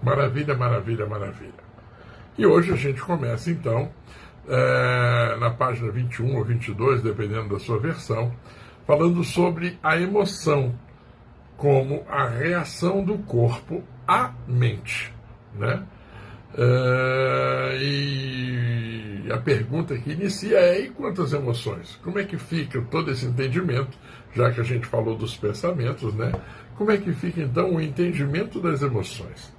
Maravilha, maravilha, maravilha. E hoje a gente começa, então, na página 21 ou 22, dependendo da sua versão, falando sobre a emoção como a reação do corpo à mente, né? E a pergunta que inicia é: e quantas emoções? Como é que fica todo esse entendimento, já que a gente falou dos pensamentos, né? Como é que fica, então, o entendimento das emoções?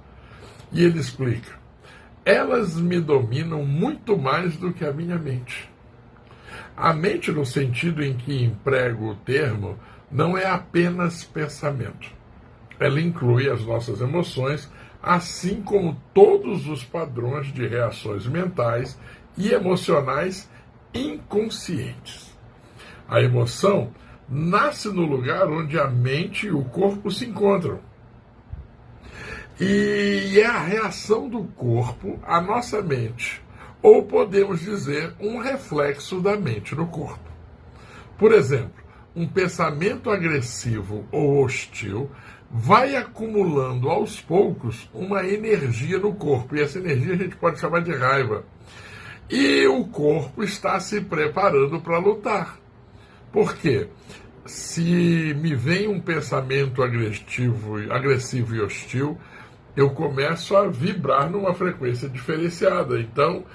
E ele explica: elas me dominam muito mais do que a minha mente. A mente, no sentido em que emprego o termo, não é apenas pensamento. Ela inclui as nossas emoções, assim como todos os padrões de reações mentais e emocionais inconscientes. A emoção nasce no lugar onde a mente e o corpo se encontram. E é a reação do corpo à nossa mente, ou podemos dizer, um reflexo da mente no corpo. Por exemplo, um pensamento agressivo ou hostil vai acumulando aos poucos uma energia no corpo, e essa energia a gente pode chamar de raiva. E o corpo está se preparando para lutar. Por quê? Se me vem um pensamento agressivo e hostil, eu começo a vibrar numa frequência diferenciada. Então,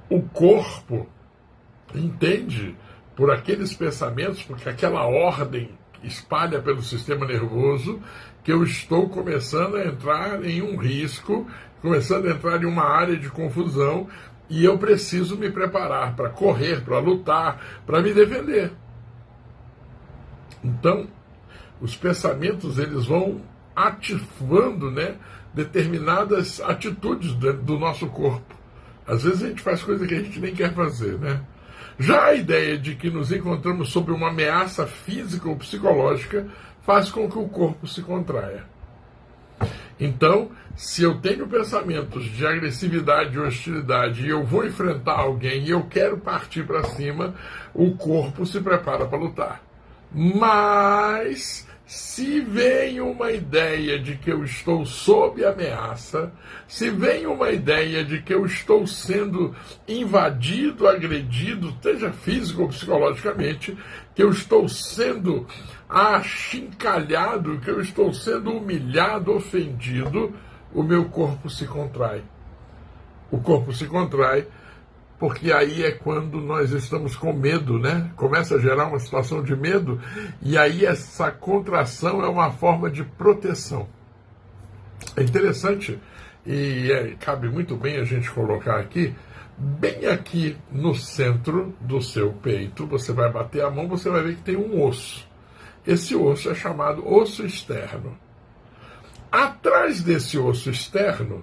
o corpo entende por aqueles pensamentos, porque aquela ordem espalha pelo sistema nervoso, que eu estou começando a entrar em um risco, começando a entrar em uma área de confusão, e eu preciso me preparar para correr, para lutar, para me defender. Então, os pensamentos, eles vão ativando, né, determinadas atitudes do nosso corpo. Às vezes a gente faz coisa que a gente nem quer fazer, né? Já a ideia de que nos encontramos sob uma ameaça física ou psicológica faz com que o corpo se contraia. Então, se eu tenho pensamentos de agressividade e hostilidade e eu vou enfrentar alguém e eu quero partir para cima, o corpo se prepara para lutar. Mas, se vem uma ideia de que eu estou sob ameaça, se vem uma ideia de que eu estou sendo invadido, agredido, seja físico ou psicologicamente, que eu estou sendo achincalhado, que eu estou sendo humilhado, ofendido, o meu corpo se contrai. O corpo se contrai porque aí é quando nós estamos com medo, né? Começa a gerar uma situação de medo, e aí essa contração é uma forma de proteção. É interessante, e cabe muito bem a gente colocar aqui, bem aqui no centro do seu peito, você vai bater a mão, você vai ver que tem um osso. Esse osso é chamado osso externo. Atrás desse osso externo,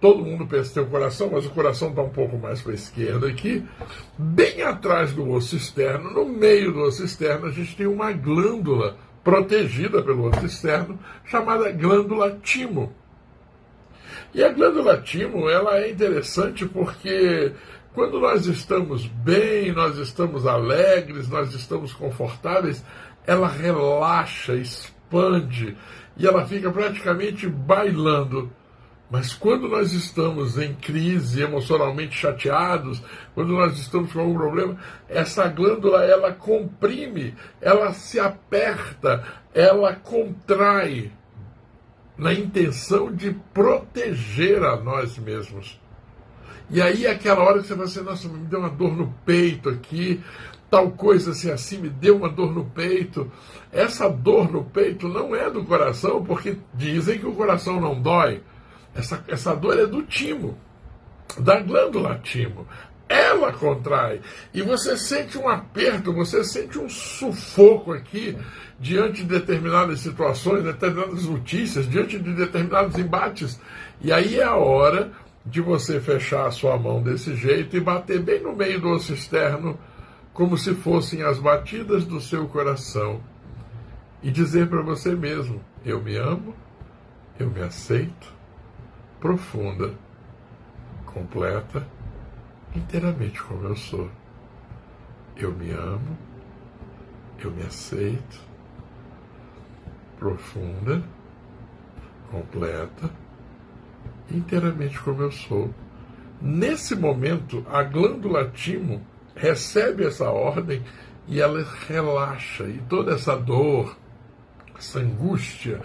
todo mundo pensa que tem o coração, mas o coração está um pouco mais para a esquerda aqui. Bem atrás do osso externo, no meio do osso externo, a gente tem uma glândula protegida pelo osso externo, chamada glândula timo. E a glândula timo, ela é interessante porque quando nós estamos bem, nós estamos alegres, nós estamos confortáveis, ela relaxa, expande e ela fica praticamente bailando. Mas quando nós estamos em crise, emocionalmente chateados, quando nós estamos com algum problema, essa glândula, ela comprime, ela se aperta, ela contrai, na intenção de proteger a nós mesmos. E aí é aquela hora que você vai assim: nossa, me deu uma dor no peito aqui, tal coisa assim, me deu uma dor no peito. Essa dor no peito não é do coração, porque dizem que o coração não dói. Essa dor é do timo, da glândula timo. Ela contrai. E você sente um aperto, você sente um sufoco aqui diante de determinadas situações, determinadas notícias, diante de determinados embates. E aí é a hora de você fechar a sua mão desse jeito e bater bem no meio do osso externo, como se fossem as batidas do seu coração. E dizer para você mesmo: eu me amo, eu me aceito, profunda, completa, inteiramente como eu sou. Eu me amo, eu me aceito, profunda, completa, inteiramente como eu sou. Nesse momento, a glândula timo recebe essa ordem e ela relaxa. E toda essa dor, essa angústia,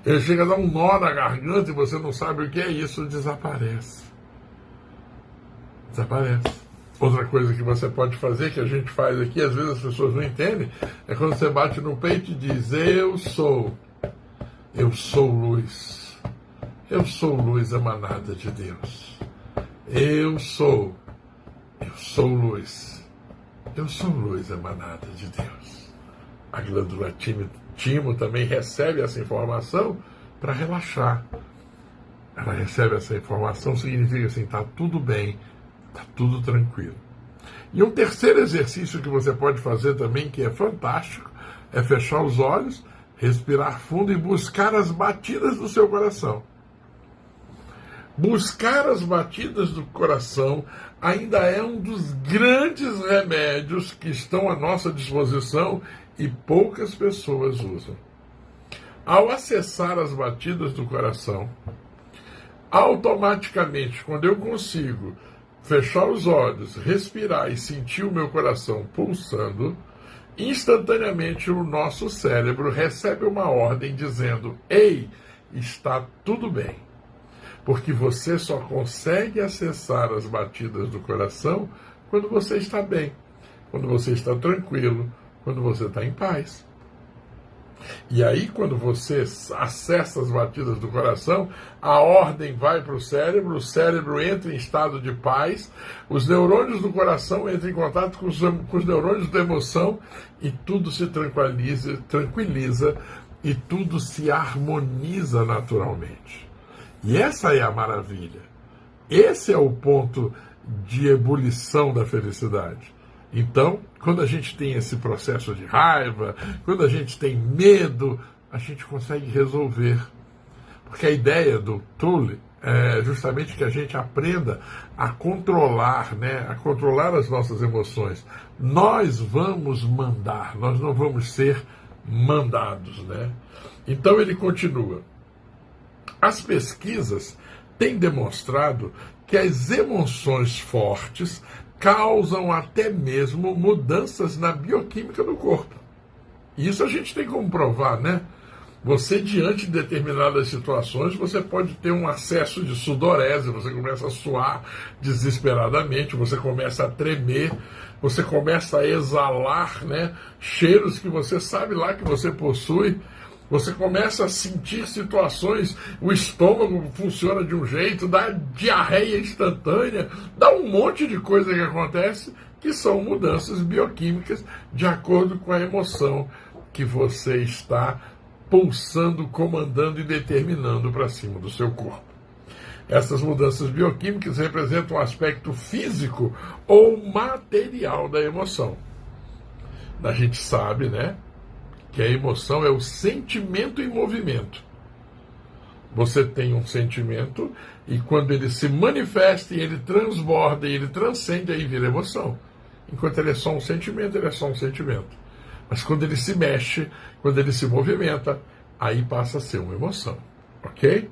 ele chega a dar um nó na garganta e você não sabe o que é isso, desaparece. Desaparece. Outra coisa que você pode fazer, que a gente faz aqui, às vezes as pessoas não entendem, é quando você bate no peito e diz: eu sou luz. Eu sou luz emanada de Deus. Eu sou luz. Eu sou luz emanada de Deus. A glândula timo também recebe essa informação para relaxar. Ela recebe essa informação, significa assim, está tudo bem, está tudo tranquilo. E um terceiro exercício que você pode fazer também, que é fantástico, é fechar os olhos, respirar fundo e buscar as batidas do seu coração. Buscar as batidas do coração ainda é um dos grandes remédios que estão à nossa disposição e poucas pessoas usam. Ao acessar as batidas do coração, automaticamente, quando eu consigo fechar os olhos, respirar e sentir o meu coração pulsando, instantaneamente o nosso cérebro recebe uma ordem dizendo: ei, está tudo bem. Porque você só consegue acessar as batidas do coração quando você está bem, quando você está tranquilo, quando você está em paz. E aí, quando você acessa as batidas do coração, a ordem vai para o cérebro entra em estado de paz, os neurônios do coração entram em contato com os neurônios da emoção e tudo se tranquiliza e tudo se harmoniza naturalmente. E essa é a maravilha. Esse é o ponto de ebulição da felicidade. Então, quando a gente tem esse processo de raiva, quando a gente tem medo, a gente consegue resolver. Porque a ideia do Thule é justamente que a gente aprenda a controlar, a controlar as nossas emoções. Nós vamos mandar, nós não vamos ser mandados, Então ele continua. As pesquisas têm demonstrado que as emoções fortes causam até mesmo mudanças na bioquímica do corpo. Isso a gente tem como provar, Você, diante de determinadas situações, você pode ter um acesso de sudorese, você começa a suar desesperadamente, você começa a tremer, você começa a exalar, cheiros que você sabe lá que você possui. Você começa a sentir situações, o estômago funciona de um jeito, dá diarreia instantânea, dá um monte de coisa que acontece, que são mudanças bioquímicas de acordo com a emoção que você está pulsando, comandando e determinando para cima do seu corpo. Essas mudanças bioquímicas representam um aspecto físico ou material da emoção. A gente sabe, que a emoção é o sentimento em movimento. Você tem um sentimento e quando ele se manifesta e ele transborda e ele transcende, aí vira emoção. Enquanto ele é só um sentimento, ele é só um sentimento. Mas quando ele se mexe, quando ele se movimenta, aí passa a ser uma emoção. Ok?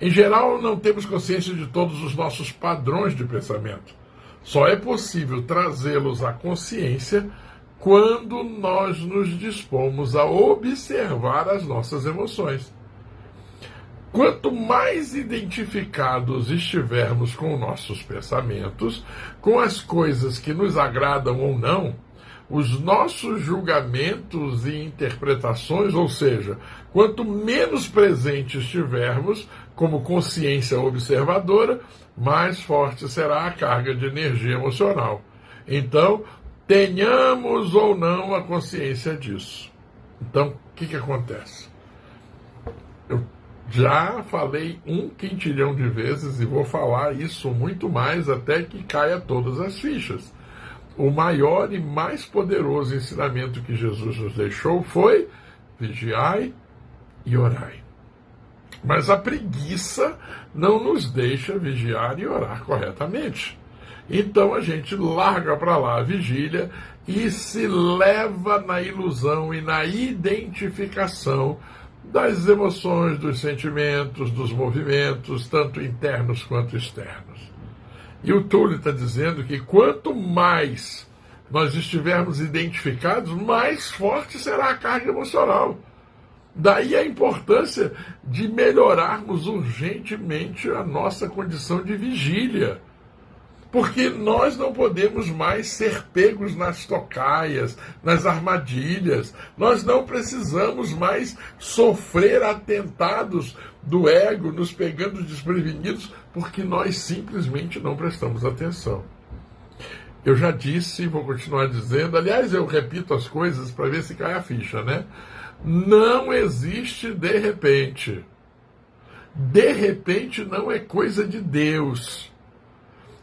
Em geral, não temos consciência de todos os nossos padrões de pensamento. Só é possível trazê-los à consciência quando nós nos dispomos a observar as nossas emoções. Quanto mais identificados estivermos com nossos pensamentos, com as coisas que nos agradam ou não, os nossos julgamentos e interpretações, ou seja, quanto menos presentes estivermos como consciência observadora, mais forte será a carga de energia emocional. Então, tenhamos ou não a consciência disso. Então, o que acontece? Eu já falei 1 quintilhão de vezes e vou falar isso muito mais até que caia todas as fichas. O maior e mais poderoso ensinamento que Jesus nos deixou foi: vigiai e orai. Mas a preguiça não nos deixa vigiar e orar corretamente. Então a gente larga para lá a vigília e se leva na ilusão e na identificação das emoções, dos sentimentos, dos movimentos, tanto internos quanto externos. E o Túlio está dizendo que quanto mais nós estivermos identificados, mais forte será a carga emocional. Daí a importância de melhorarmos urgentemente a nossa condição de vigília. Porque nós não podemos mais ser pegos nas tocaias, nas armadilhas. Nós não precisamos mais sofrer atentados do ego, nos pegando desprevenidos, porque nós simplesmente não prestamos atenção. Eu já disse e vou continuar dizendo, aliás, eu repito as coisas para ver se cai a ficha, né? Não existe de repente. De repente não é coisa de Deus.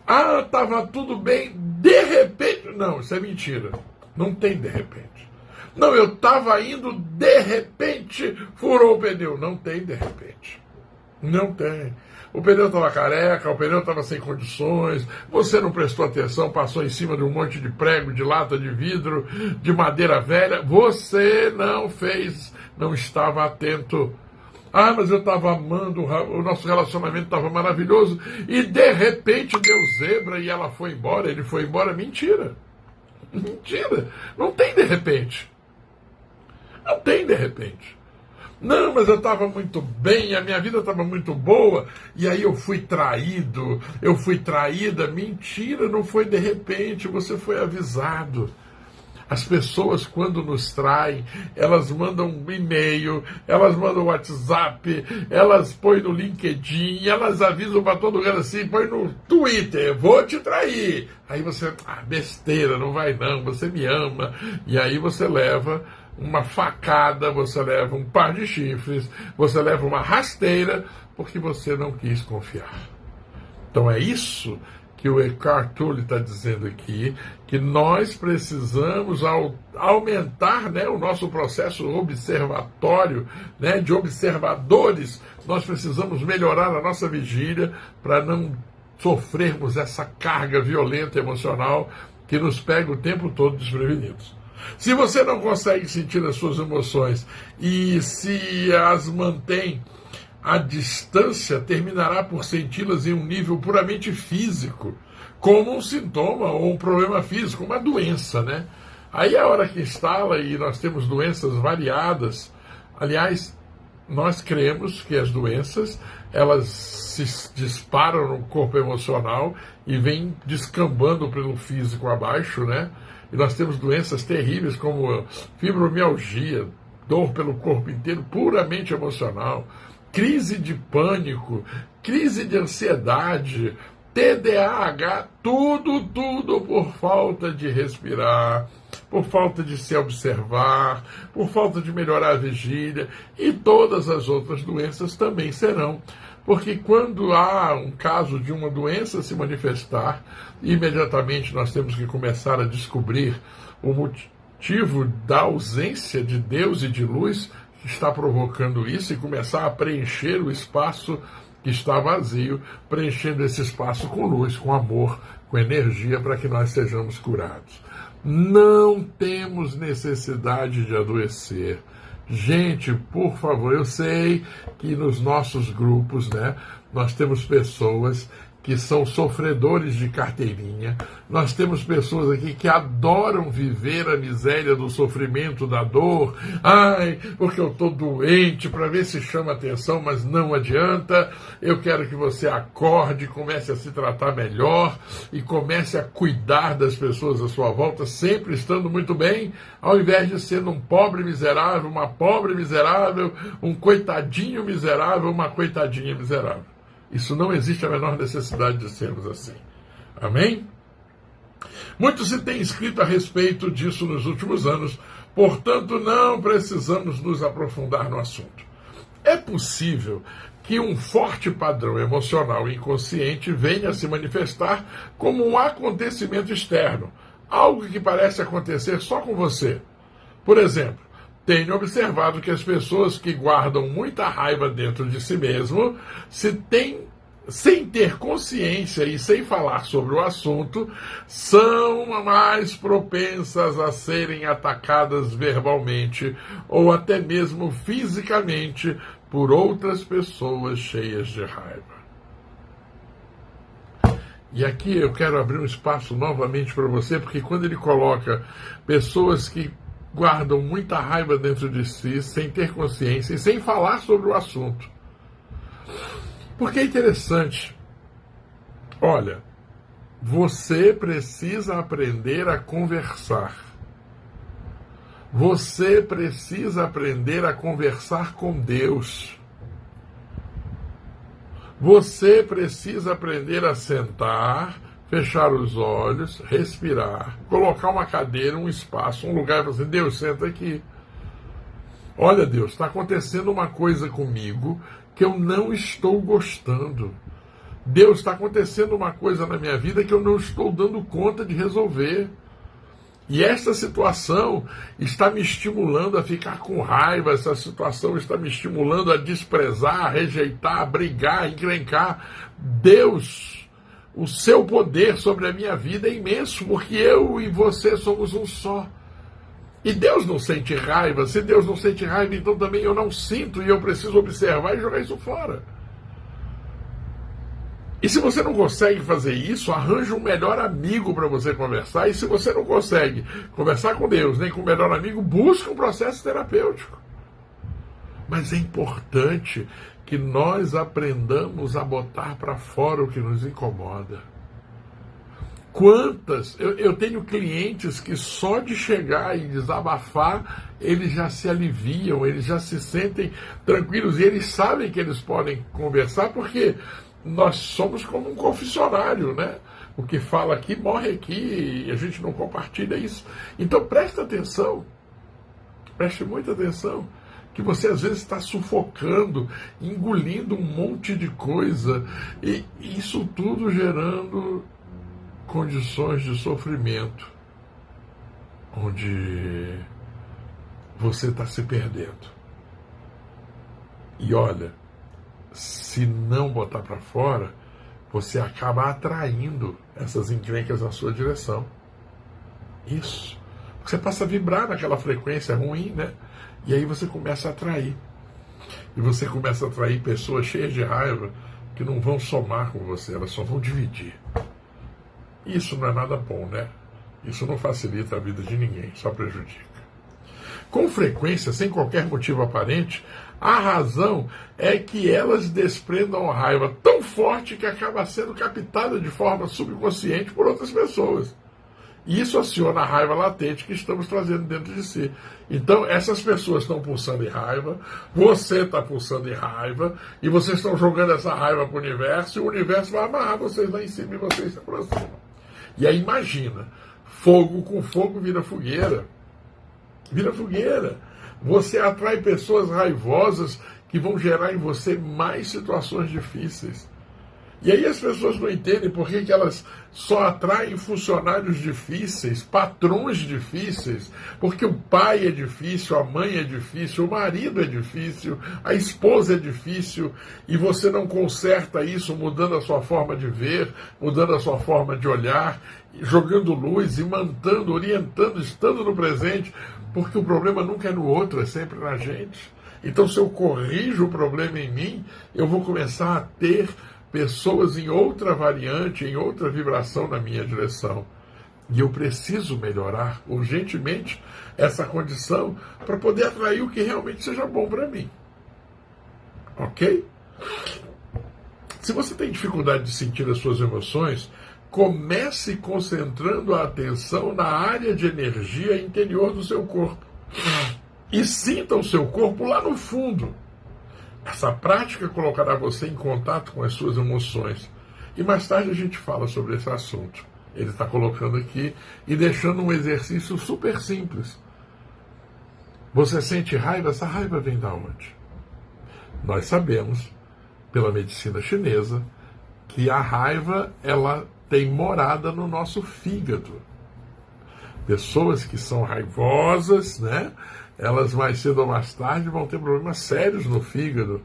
Ah, estava tudo bem, de repente... Não, isso é mentira. Não tem de repente. Não, eu estava indo, de repente furou o pneu. Não tem de repente. Não tem. O pneu estava careca, o pneu estava sem condições, você não prestou atenção, passou em cima de um monte de prego, de lata de vidro, de madeira velha. Você não fez, não estava atento. Ah, mas eu estava amando, o nosso relacionamento estava maravilhoso, e de repente deu zebra e ela foi embora, ele foi embora. Mentira. Mentira. Não tem de repente. Não tem de repente. Não, mas eu estava muito bem, a minha vida estava muito boa, e aí eu fui traído, eu fui traída. Mentira, não foi de repente, você foi avisado. As pessoas, quando nos traem, elas mandam um e-mail, elas mandam WhatsApp, elas põem no LinkedIn, elas avisam para todo mundo assim, põe no Twitter, vou te trair. Aí você, besteira, não vai não, você me ama. E aí você leva uma facada, você leva um par de chifres, você leva uma rasteira, porque você não quis confiar. Então é isso que o Eckhart Tolle está dizendo aqui, que nós precisamos aumentar, né, o nosso processo observatório, né, de observadores. Nós precisamos melhorar a nossa vigília para não sofrermos essa carga violenta emocional que nos pega o tempo todo desprevenidos. Se você não consegue sentir as suas emoções e se as mantém à distância, terminará por senti-las em um nível puramente físico, como um sintoma ou um problema físico, uma doença, né? Aí é a hora que instala, e nós temos doenças variadas. Aliás, nós cremos que as doenças, elas se disparam no corpo emocional e vêm descambando pelo físico abaixo, né? E nós temos doenças terríveis como fibromialgia, dor pelo corpo inteiro, puramente emocional, crise de pânico, crise de ansiedade, TDAH, tudo por falta de respirar, por falta de se observar, por falta de melhorar a vigília, e todas as outras doenças também serão. Porque quando há um caso de uma doença se manifestar, imediatamente nós temos que começar a descobrir o motivo da ausência de Deus e de luz que está provocando isso, e começar a preencher o espaço que está vazio, preenchendo esse espaço com luz, com amor, com energia, para que nós sejamos curados. Não temos necessidade de adoecer. Gente, por favor, eu sei que nos nossos grupos, né, nós temos pessoas que são sofredores de carteirinha, nós temos pessoas aqui que adoram viver a miséria do sofrimento, da dor. Ai, porque eu estou doente, para ver se chama atenção, mas não adianta. Eu quero que você acorde, comece a se tratar melhor e comece a cuidar das pessoas à sua volta, sempre estando muito bem, ao invés de ser um pobre miserável, uma pobre miserável, um coitadinho miserável, uma coitadinha miserável. Isso não existe a menor necessidade de sermos assim. Amém? Muito se tem escrito a respeito disso nos últimos anos, portanto não precisamos nos aprofundar no assunto. É possível que um forte padrão emocional inconsciente venha a se manifestar como um acontecimento externo, algo que parece acontecer só com você. Por exemplo, tenho observado que as pessoas que guardam muita raiva dentro de si mesmo, se têm sem ter consciência e sem falar sobre o assunto, são mais propensas a serem atacadas verbalmente ou até mesmo fisicamente por outras pessoas cheias de raiva. E aqui eu quero abrir um espaço novamente para você, porque quando ele coloca pessoas que guardam muita raiva dentro de si, sem ter consciência e sem falar sobre o assunto. Porque é interessante. Olha, você precisa aprender a conversar. Você precisa aprender a conversar com Deus. Você precisa aprender a sentar, fechar os olhos, respirar, colocar uma cadeira, um espaço, um lugar e falar assim, Deus, senta aqui. Olha, Deus, está acontecendo uma coisa comigo que eu não estou gostando. Deus, está acontecendo uma coisa na minha vida que eu não estou dando conta de resolver. E esta situação está me estimulando a ficar com raiva, essa situação está me estimulando a desprezar, a rejeitar, a brigar, a encrencar. Deus, o seu poder sobre a minha vida é imenso, porque eu e você somos um só. E Deus não sente raiva. Se Deus não sente raiva, então também eu não sinto e eu preciso observar e jogar isso fora. E se você não consegue fazer isso, arranja um melhor amigo para você conversar. E se você não consegue conversar com Deus, nem com o melhor amigo, busque um processo terapêutico. Mas é importante que nós aprendamos a botar para fora o que nos incomoda. Quantas? Eu tenho clientes que só de chegar e desabafar, eles já se aliviam, eles já se sentem tranquilos e eles sabem que eles podem conversar porque nós somos como um confessionário, né? O que fala aqui morre aqui e a gente não compartilha isso. Então preste atenção, preste muita atenção, que você às vezes está sufocando, engolindo um monte de coisa e isso tudo gerando condições de sofrimento, onde você está se perdendo. E olha, se não botar para fora, você acaba atraindo essas encrencas na sua direção. Isso. Você passa a vibrar naquela frequência ruim, né? E aí você começa a atrair. E você começa a atrair pessoas cheias de raiva que não vão somar com você, elas só vão dividir. Isso não é nada bom, né? Isso não facilita a vida de ninguém, só prejudica. Com frequência, sem qualquer motivo aparente, a razão é que elas desprendam a raiva tão forte que acaba sendo captada de forma subconsciente por outras pessoas. E isso aciona a raiva latente que estamos trazendo dentro de si. Então, essas pessoas estão pulsando em raiva, você está pulsando em raiva, e vocês estão jogando essa raiva para o universo, e o universo vai amarrar vocês lá em cima e vocês se aproximam. E aí imagina, fogo com fogo vira fogueira. Vira fogueira. Você atrai pessoas raivosas que vão gerar em você mais situações difíceis. E aí as pessoas não entendem por que elas só atraem funcionários difíceis, patrões difíceis, porque o pai é difícil, a mãe é difícil, o marido é difícil, a esposa é difícil, e você não conserta isso mudando a sua forma de ver, mudando a sua forma de olhar, jogando luz, imantando, orientando, estando no presente, porque o problema nunca é no outro, é sempre na gente. Então, se eu corrijo o problema em mim, eu vou começar a ter pessoas em outra variante, em outra vibração na minha direção. E eu preciso melhorar urgentemente essa condição para poder atrair o que realmente seja bom para mim. Ok? Se você tem dificuldade de sentir as suas emoções, comece concentrando a atenção na área de energia interior do seu corpo. E sinta o seu corpo lá no fundo. Essa prática colocará você em contato com as suas emoções. E mais tarde a gente fala sobre esse assunto. Ele está colocando aqui e deixando um exercício super simples. Você sente raiva? Essa raiva vem da onde? Nós sabemos, pela medicina chinesa, que a raiva ela tem morada no nosso fígado. Pessoas que são raivosas, né? Elas mais cedo ou mais tarde vão ter problemas sérios no fígado.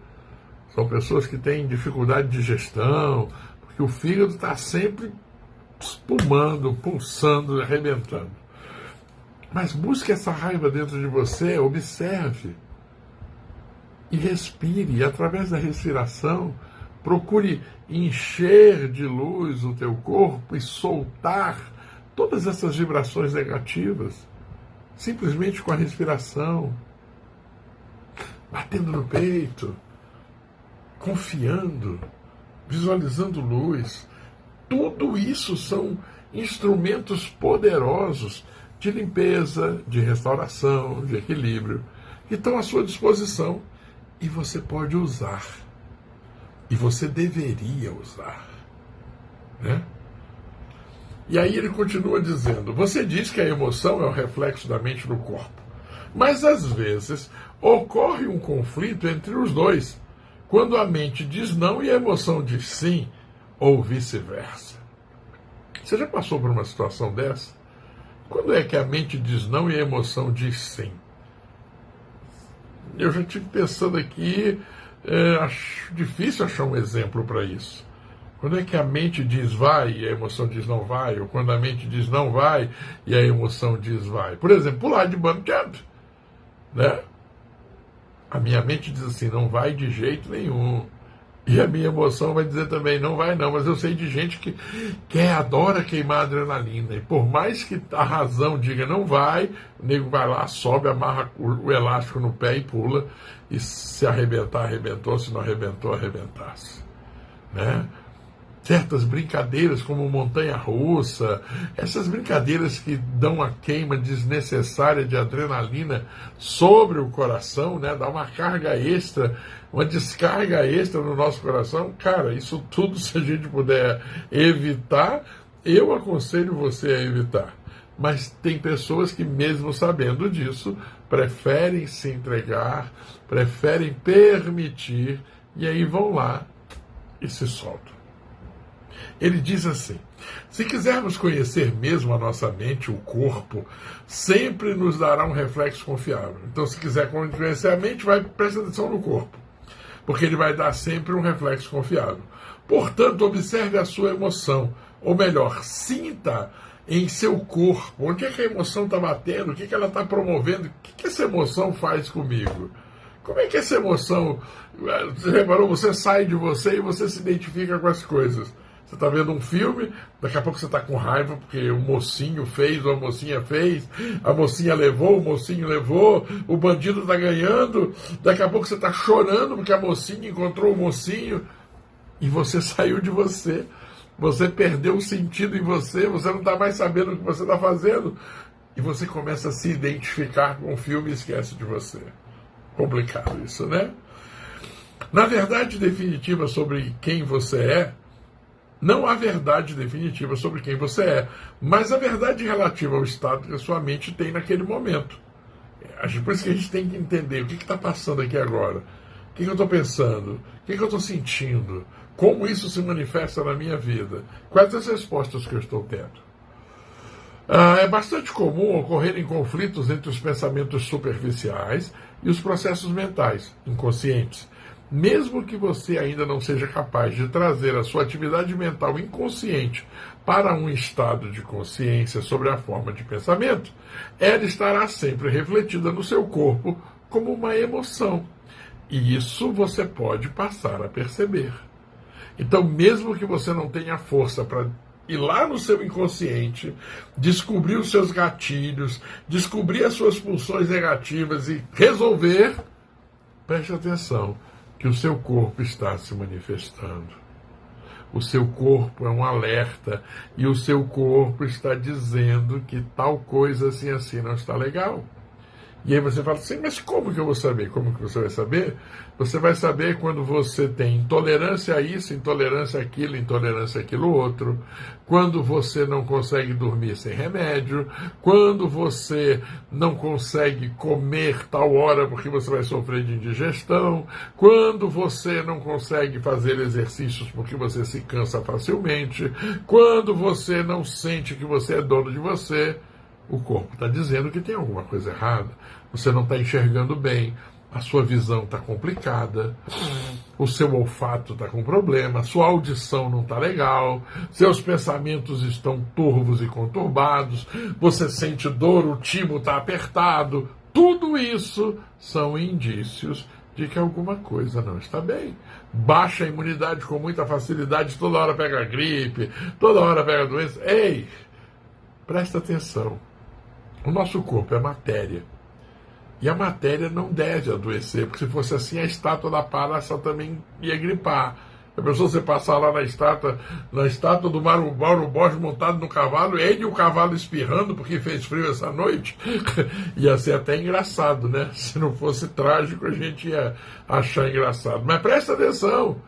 São pessoas que têm dificuldade de digestão, porque o fígado está sempre espumando, pulsando, arrebentando. Mas busque essa raiva dentro de você, observe e respire. E através da respiração, procure encher de luz o teu corpo e soltar todas essas vibrações negativas, simplesmente com a respiração, batendo no peito, confiando, visualizando luz. Tudo isso são instrumentos poderosos de limpeza, de restauração, de equilíbrio, que estão à sua disposição e você pode usar. E você deveria usar. Né? E aí ele continua dizendo, você diz que a emoção é o reflexo da mente no corpo, mas às vezes ocorre um conflito entre os dois, quando a mente diz não e a emoção diz sim, ou vice-versa. Você já passou por uma situação dessa? Quando é que a mente diz não e a emoção diz sim? Eu já estive pensando aqui, acho difícil achar um exemplo para isso. Quando é que a mente diz vai e a emoção diz não vai? Ou quando a mente diz não vai e a emoção diz vai? Por exemplo, pular de bungee jump. Né? A minha mente diz assim, não vai de jeito nenhum. E a minha emoção vai dizer também, não vai não. Mas eu sei de gente que adora queimar adrenalina. E por mais que a razão diga não vai, o nego vai lá, sobe, amarra o elástico no pé e pula. E se arrebentar, arrebentou. Se não arrebentou, arrebentasse. Né? Certas brincadeiras como montanha-russa, essas brincadeiras que dão uma queima desnecessária de adrenalina sobre o coração, né? Dá uma carga extra, uma descarga extra no nosso coração. Cara, isso tudo, se a gente puder evitar, eu aconselho você a evitar. Mas tem pessoas que, mesmo sabendo disso, preferem se entregar, preferem permitir, e aí vão lá e se soltam. Ele diz assim, se quisermos conhecer mesmo a nossa mente, o corpo, sempre nos dará um reflexo confiável. Então, se quiser conhecer a mente, presta atenção no corpo, porque ele vai dar sempre um reflexo confiável. Portanto, observe a sua emoção, ou melhor, sinta em seu corpo, onde é que a emoção está batendo, o que ela está promovendo, o que essa emoção faz comigo. Como é que essa emoção, você reparou, você sai de você e você se identifica com as coisas. Você está vendo um filme, daqui a pouco você está com raiva porque o mocinho fez ou a mocinha fez, a mocinha levou, o mocinho levou, o bandido está ganhando, daqui a pouco você está chorando porque a mocinha encontrou o mocinho e você saiu de você, você perdeu o sentido em você, você não está mais sabendo o que você está fazendo e você começa a se identificar com o filme e esquece de você. Complicado isso, né? Na verdade definitiva sobre quem você é, não há verdade definitiva sobre quem você é, mas a verdade relativa ao estado que a sua mente tem naquele momento. Por isso que a gente tem que entender o que está passando aqui agora, o que eu estou pensando, o que eu estou sentindo, como isso se manifesta na minha vida, quais as respostas que eu estou tendo. É bastante comum ocorrerem conflitos entre os pensamentos superficiais e os processos mentais, inconscientes. Mesmo que você ainda não seja capaz de trazer a sua atividade mental inconsciente para um estado de consciência sobre a forma de pensamento, ela estará sempre refletida no seu corpo como uma emoção. E isso você pode passar a perceber. Então, mesmo que você não tenha força para ir lá no seu inconsciente, descobrir os seus gatilhos, descobrir as suas pulsões negativas e resolver, preste atenção que o seu corpo está se manifestando. O seu corpo é um alerta e o seu corpo está dizendo que tal coisa assim assim não está legal. E aí você fala assim, mas como que eu vou saber? Como que você vai saber? Você vai saber quando você tem intolerância a isso, intolerância àquilo outro, quando você não consegue dormir sem remédio, quando você não consegue comer tal hora porque você vai sofrer de indigestão, quando você não consegue fazer exercícios porque você se cansa facilmente, quando você não sente que você é dono de você. O corpo está dizendo que tem alguma coisa errada. Você não está enxergando bem. a sua visão está complicada, o seu olfato está com problema, sua audição não está legal, seus pensamentos estão turvos e conturbados, você sente dor, o timo está apertado. Tudo isso são indícios de que alguma coisa não está bem. Baixa a imunidade com muita facilidade, toda hora pega gripe, toda hora pega doença. Ei, presta atenção. O nosso corpo é matéria. E a matéria não deve adoecer, porque se fosse assim, a estátua da Parassa também ia gripar. A pessoa, você passar lá na estátua do Mauro Borges montado no cavalo, ele e o cavalo espirrando porque fez frio essa noite, ia ser até engraçado, né? Se não fosse trágico, a gente ia achar engraçado. Mas presta atenção,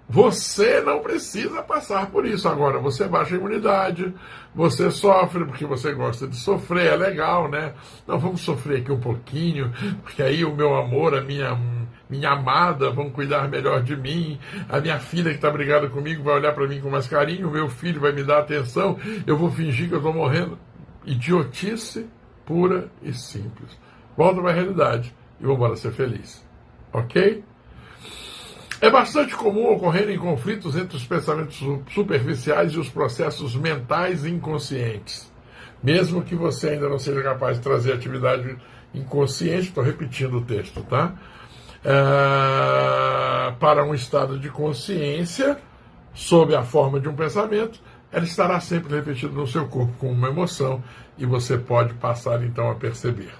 você não precisa passar por isso. Agora, você baixa a imunidade, você sofre porque você gosta de sofrer, é legal, né? Não, vamos sofrer aqui um pouquinho, porque aí o meu amor, a minha amada vão cuidar melhor de mim, a minha filha que está brigada comigo vai olhar para mim com mais carinho, o meu filho vai me dar atenção, eu vou fingir que eu estou morrendo. Idiotice pura e simples. Volta para a realidade e vamos embora ser feliz. Ok? É bastante comum ocorrerem conflitos entre os pensamentos superficiais e os processos mentais inconscientes. Mesmo que você ainda não seja capaz de trazer atividade inconsciente, estou repetindo o texto, tá? Para um estado de consciência, sob a forma de um pensamento, ela estará sempre repetida no seu corpo como uma emoção e você pode passar então a perceber.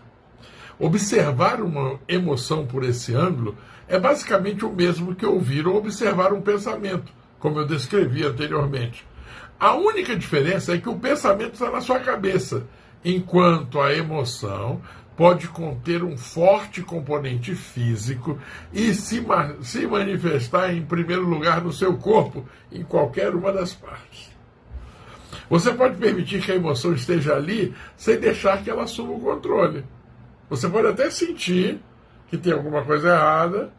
Observar uma emoção por esse ângulo é basicamente o mesmo que ouvir ou observar um pensamento, como eu descrevi anteriormente. A única diferença é que o pensamento está na sua cabeça, enquanto a emoção pode conter um forte componente físico e se manifestar em primeiro lugar no seu corpo, em qualquer uma das partes. Você pode permitir que a emoção esteja ali sem deixar que ela assuma o controle. Você pode até sentir que tem alguma coisa errada,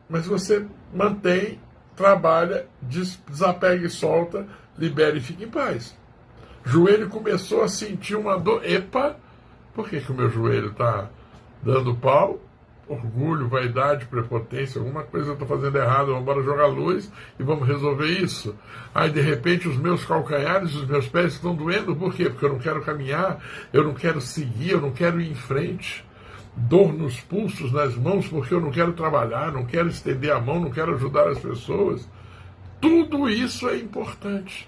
mas você mantém, trabalha, desapega e solta, libera e fica em paz. O joelho começou a sentir uma dor. Epa, por que o meu joelho está dando pau? Orgulho, vaidade, prepotência, alguma coisa eu estou fazendo errado, vamos embora jogar luz e vamos resolver isso. Aí, de repente, os meus calcanhares, os meus pés estão doendo, por quê? Porque eu não quero caminhar, eu não quero seguir, eu não quero ir em frente. Dor nos pulsos, nas mãos, porque eu não quero trabalhar, não quero estender a mão, não quero ajudar as pessoas. Tudo isso é importante.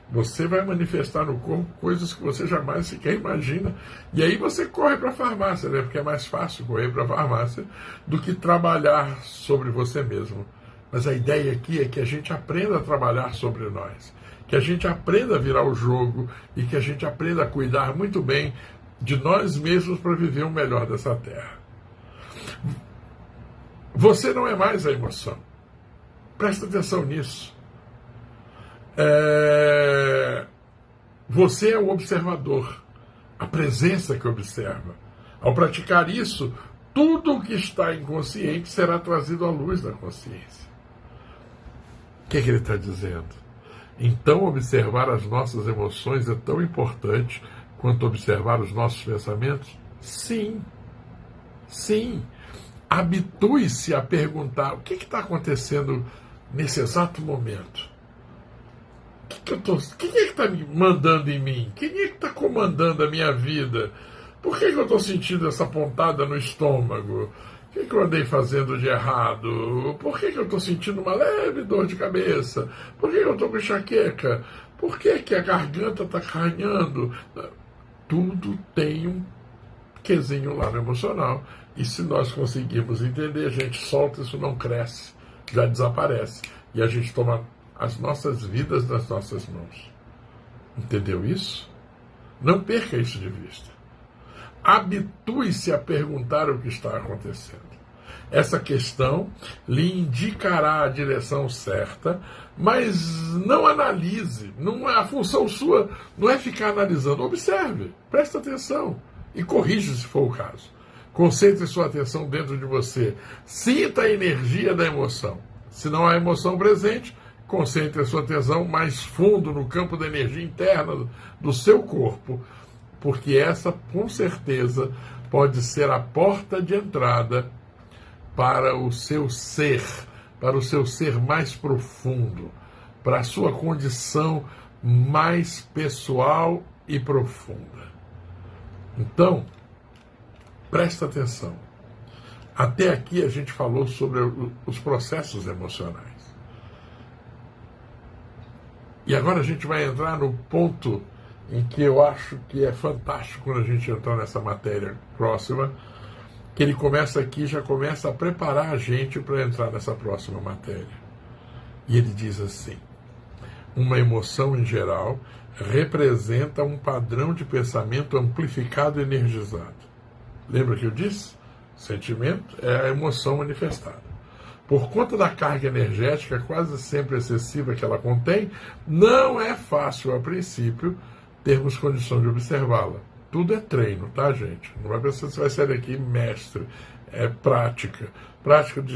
Você vai manifestar no corpo coisas que você jamais sequer imagina. E aí você corre para a farmácia, né? Porque é mais fácil correr para a farmácia do que trabalhar sobre você mesmo. Mas a ideia aqui é que a gente aprenda a trabalhar sobre nós. Que a gente aprenda a virar o jogo e que a gente aprenda a cuidar muito bem de nós mesmos para viver o melhor dessa terra. Você não é mais a emoção. Presta atenção nisso. Você é o observador, a presença que observa. Ao praticar isso, tudo o que está inconsciente será trazido à luz da consciência. O que ele está dizendo? Então, observar as nossas emoções é tão importante quanto observar os nossos pensamentos? Sim. Sim. Habitue-se a perguntar: o que está acontecendo nesse exato momento? Quem é que está me mandando em mim? Quem é que está comandando a minha vida? Por que eu estou sentindo essa pontada no estômago? O que eu andei fazendo de errado? Por que eu estou sentindo uma leve dor de cabeça? Por que eu estou com enxaqueca? Por que a garganta está arranhando? Tudo tem um quezinho lá no emocional. E se nós conseguirmos entender, a gente solta, isso não cresce, já desaparece. E a gente toma as nossas vidas nas nossas mãos. Entendeu isso? Não perca isso de vista. Habitue-se a perguntar o que está acontecendo. Essa questão lhe indicará a direção certa, mas não analise. A função sua não é ficar analisando. Observe, preste atenção e corrija se for o caso. Concentre sua atenção dentro de você. Sinta a energia da emoção. Se não há emoção presente, concentre a sua atenção mais fundo no campo da energia interna do seu corpo, porque essa, com certeza, pode ser a porta de entrada para o seu ser mais profundo, para a sua condição mais pessoal e profunda. Então, presta atenção. Até aqui a gente falou sobre os processos emocionais. E agora a gente vai entrar no ponto em que eu acho que é fantástico quando a gente entrar nessa matéria próxima, que ele começa aqui, já começa a preparar a gente para entrar nessa próxima matéria. E ele diz assim: uma emoção em geral representa um padrão de pensamento amplificado e energizado. Lembra que eu disse? Sentimento é a emoção manifestada. Por conta da carga energética quase sempre excessiva que ela contém, não é fácil, a princípio, termos condição de observá-la. Tudo é treino, tá, gente? Não vai pensar que você vai sair daqui mestre. É prática. Prática de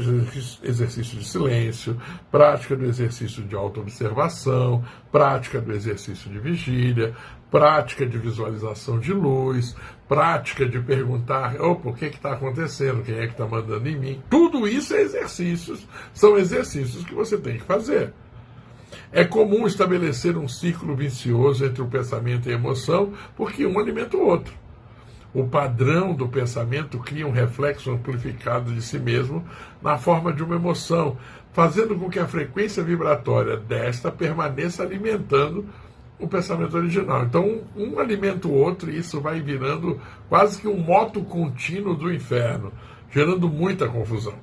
exercício de silêncio, prática do exercício de autoobservação, prática do exercício de vigília, prática de visualização de luz, prática de perguntar, o que está acontecendo, quem é que está mandando em mim. Tudo isso é exercícios, são exercícios que você tem que fazer. É comum estabelecer um ciclo vicioso entre o pensamento e a emoção, porque um alimenta o outro. O padrão do pensamento cria um reflexo amplificado de si mesmo na forma de uma emoção, fazendo com que a frequência vibratória desta permaneça alimentando o pensamento original. Então, um alimenta o outro e isso vai virando quase que um moto contínuo do inferno, gerando muita confusão.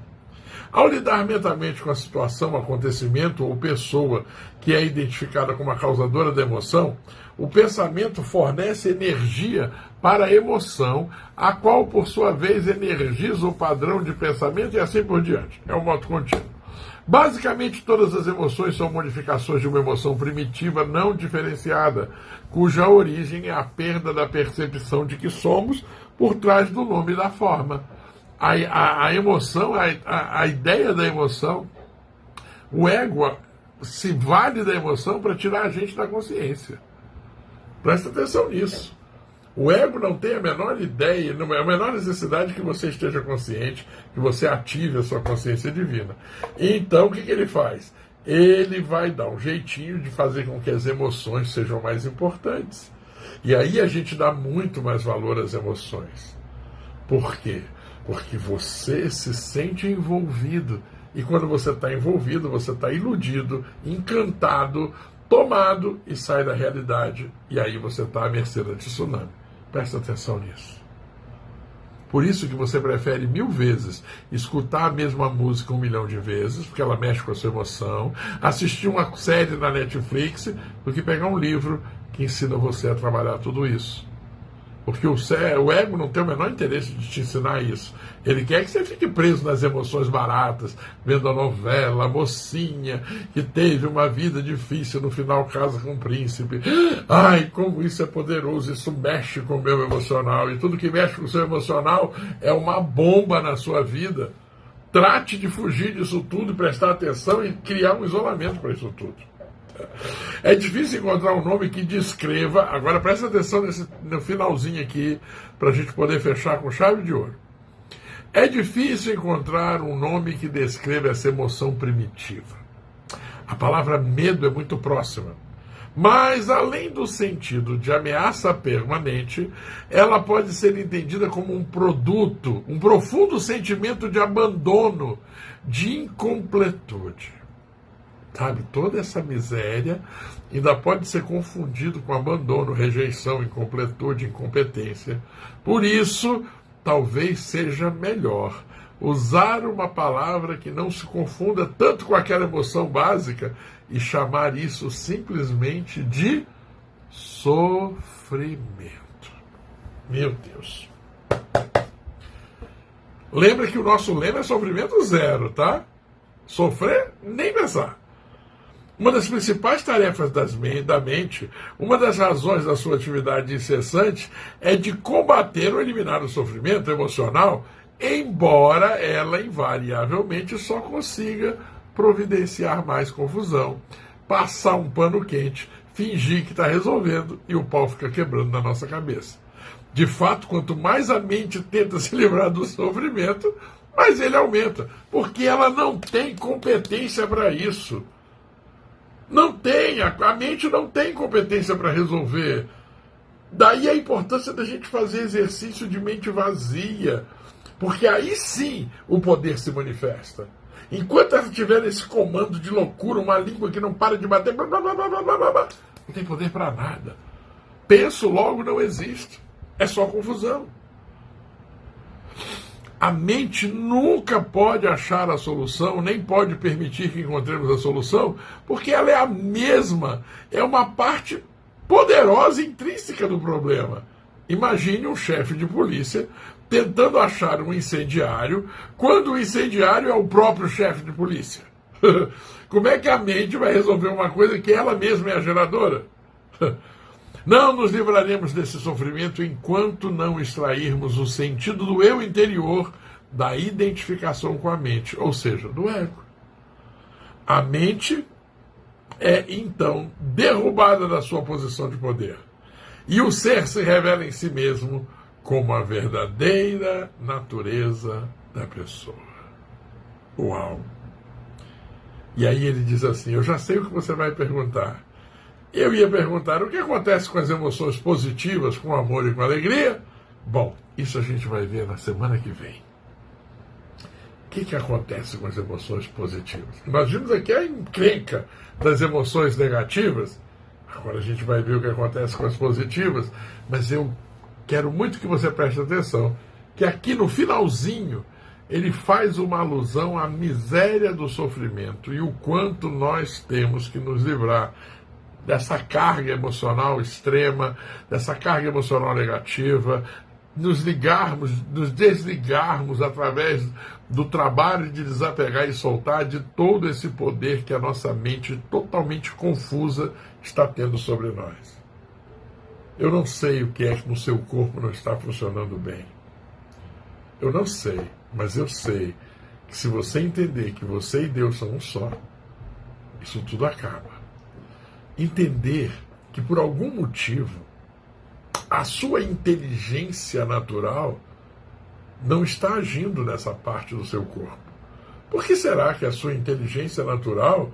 Ao lidar mentalmente com a situação, acontecimento ou pessoa que é identificada como a causadora da emoção, o pensamento fornece energia para a emoção, a qual, por sua vez, energiza o padrão de pensamento e assim por diante. É um modo contínuo. Basicamente, todas as emoções são modificações de uma emoção primitiva não diferenciada, cuja origem é a perda da percepção de que somos por trás do nome e da forma. A emoção, a ideia da emoção, o ego se vale da emoção para tirar a gente da consciência. Presta atenção nisso. O ego não tem a menor ideia, a menor necessidade que você esteja consciente, que você ative a sua consciência divina. Então, o que ele faz? Ele vai dar um jeitinho de fazer com que as emoções sejam mais importantes. E aí a gente dá muito mais valor às emoções. Por quê? Porque você se sente envolvido. E quando você está envolvido, você está iludido, encantado, tomado e sai da realidade. E aí você está à mercê do tsunami. Presta atenção nisso. Por isso que você prefere 1000 vezes escutar a mesma música 1 milhão de vezes, porque ela mexe com a sua emoção, assistir uma série na Netflix, do que pegar um livro que ensina você a trabalhar tudo isso. Porque o ego não tem o menor interesse de te ensinar isso. Ele quer que você fique preso nas emoções baratas, vendo a novela, a mocinha que teve uma vida difícil, no final casa com um príncipe. Ai, como isso é poderoso, isso mexe com o meu emocional. E tudo que mexe com o seu emocional é uma bomba na sua vida. Trate de fugir disso tudo, prestar atenção e criar um isolamento para isso tudo. É difícil encontrar um nome que descreva. Agora presta atenção no finalzinho aqui, para a gente poder fechar com chave de ouro. É difícil encontrar um nome que descreva essa emoção primitiva. A palavra medo é muito próxima. Mas, além do sentido de ameaça permanente, ela pode ser entendida como um produto, um profundo sentimento de abandono, de incompletude. Sabe, toda essa miséria ainda pode ser confundido com abandono, rejeição, incompletude, incompetência. Por isso, talvez seja melhor usar uma palavra que não se confunda tanto com aquela emoção básica e chamar isso simplesmente de sofrimento. Meu Deus. Lembra que o nosso lema é sofrimento zero, tá? Sofrer, nem pensar. Uma das principais tarefas da mente, uma das razões da sua atividade incessante, é de combater ou eliminar o sofrimento emocional, embora ela invariavelmente só consiga providenciar mais confusão, passar um pano quente, fingir que está resolvendo e o pau fica quebrando na nossa cabeça. De fato, quanto mais a mente tenta se livrar do sofrimento, mais ele aumenta, porque ela não tem competência para isso. Não tem, a mente não tem competência para resolver. Daí a importância da gente fazer exercício de mente vazia, porque aí sim o poder se manifesta. Enquanto ela tiver esse comando de loucura, uma língua que não para de bater, blá, blá, blá, blá, blá, blá, blá, não tem poder para nada. Penso, logo não existe. É só confusão. A mente nunca pode achar a solução, nem pode permitir que encontremos a solução, porque ela é a mesma, é uma parte poderosa intrínseca do problema. Imagine um chefe de polícia tentando achar um incendiário, quando o incendiário é o próprio chefe de polícia. Como é que a mente vai resolver uma coisa que ela mesma é a geradora? Não nos livraremos desse sofrimento enquanto não extrairmos o sentido do eu interior da identificação com a mente, ou seja, do ego. A mente é, então, derrubada da sua posição de poder. E o ser se revela em si mesmo como a verdadeira natureza da pessoa. Uau! E aí ele diz assim, eu já sei o que você vai perguntar. Eu ia perguntar, o que acontece com as emoções positivas, com o amor e com a alegria? Bom, isso a gente vai ver na semana que vem. O que acontece com as emoções positivas? Nós vimos aqui a encrenca das emoções negativas. Agora a gente vai ver o que acontece com as positivas. Mas eu quero muito que você preste atenção, que aqui no finalzinho ele faz uma alusão à miséria do sofrimento e o quanto nós temos que nos livrar dessa carga emocional extrema, dessa carga emocional negativa, nos desligarmos através do trabalho de desapegar e soltar de todo esse poder que a nossa mente totalmente confusa está tendo sobre nós. Eu não sei o que é que no seu corpo não está funcionando bem. Eu não sei, mas eu sei que se você entender que você e Deus são um só, isso tudo acaba. Entender que por algum motivo a sua inteligência natural não está agindo nessa parte do seu corpo. Por que será que a sua inteligência natural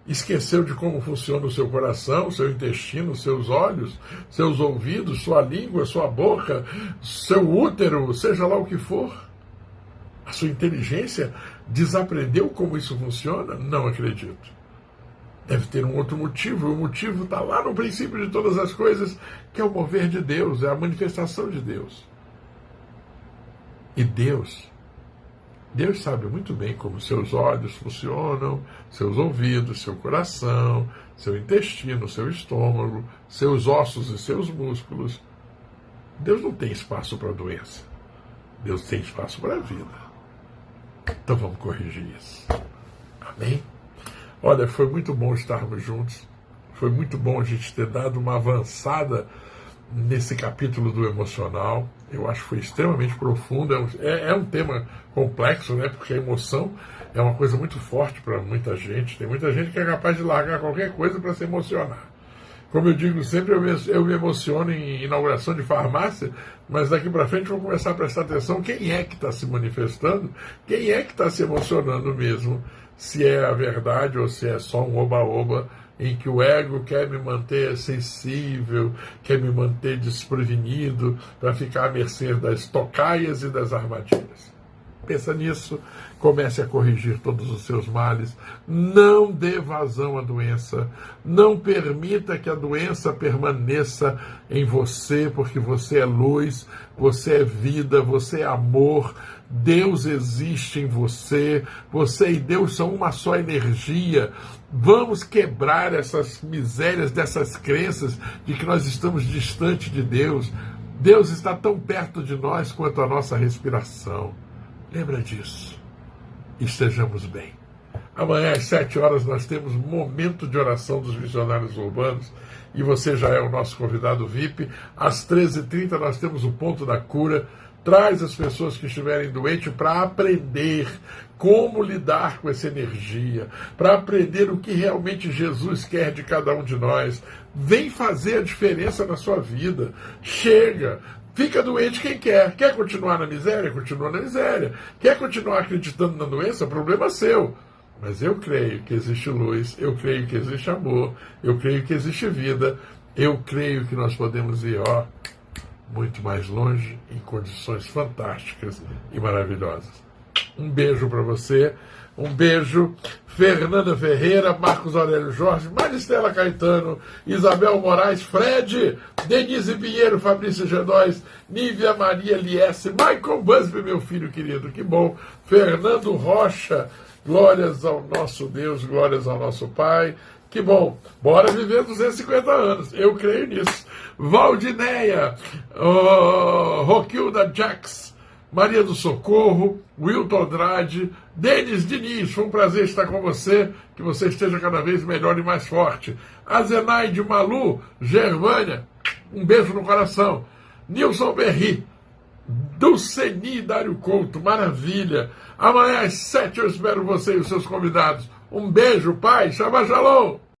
esqueceu de como funciona o seu coração, seu intestino, seus olhos, seus ouvidos, sua língua, sua boca, seu útero, seja lá o que for? A sua inteligência desaprendeu como isso funciona? Não acredito. Deve ter um outro motivo, e o motivo está lá no princípio de todas as coisas, que é o mover de Deus, é a manifestação de Deus. E Deus sabe muito bem como seus olhos funcionam, seus ouvidos, seu coração, seu intestino, seu estômago, seus ossos e seus músculos. Deus não tem espaço para a doença. Deus tem espaço para a vida. Então vamos corrigir isso. Amém? Olha, foi muito bom estarmos juntos. Foi muito bom a gente ter dado uma avançada nesse capítulo do emocional. Eu acho que foi extremamente profundo. É um tema complexo, né? Porque a emoção é uma coisa muito forte para muita gente. Tem muita gente que é capaz de largar qualquer coisa para se emocionar. Como eu digo sempre, eu me emociono em inauguração de farmácia, mas daqui para frente vou começar a prestar atenção quem é que está se manifestando, quem é que está se emocionando mesmo, se é a verdade ou se é só um oba-oba em que o ego quer me manter sensível, quer me manter desprevenido para ficar à mercê das tocaias e das armadilhas. Pensa nisso, comece a corrigir todos os seus males, não dê vazão à doença, não permita que a doença permaneça em você, porque você é luz, você é vida, você é amor, Deus existe em você, você e Deus são uma só energia. Vamos quebrar essas misérias, dessas crenças de que nós estamos distante de Deus. Deus está tão perto de nós quanto a nossa respiração. Lembra disso. E estejamos bem. Amanhã às 7 horas nós temos momento de oração dos missionários urbanos e você já é o nosso convidado VIP. Às 13h30 nós temos o Ponto da Cura. Traz as pessoas que estiverem doentes para aprender como lidar com essa energia, para aprender o que realmente Jesus quer de cada um de nós. Vem fazer a diferença na sua vida. Chega! Fica doente quem quer. Quer continuar na miséria? Continua na miséria. Quer continuar acreditando na doença? Problema seu. Mas eu creio que existe luz, eu creio que existe amor, eu creio que existe vida, eu creio que nós podemos ir, muito mais longe, em condições fantásticas e maravilhosas. Um beijo para você, um beijo, Fernanda Ferreira, Marcos Aurélio Jorge, Maristela Caetano, Isabel Moraes, Fred, Denise Pinheiro, Fabrício G2, Nívia Maria Liesse, Michael Busby, meu filho querido, que bom, Fernando Rocha, glórias ao nosso Deus, glórias ao nosso Pai. Que bom, bora viver 250 anos, eu creio nisso. Valdineia, Roquilda Jax, Maria do Socorro, Wilton Andrade, Denis Diniz, foi um prazer estar com você, que você esteja cada vez melhor e mais forte. Azenaide Malu, Gervânia, um beijo no coração. Nilson Berri, Dulceni Dário Couto, maravilha. Amanhã às 7 eu espero você e os seus convidados. Um beijo, pai, Shabbat Shalom.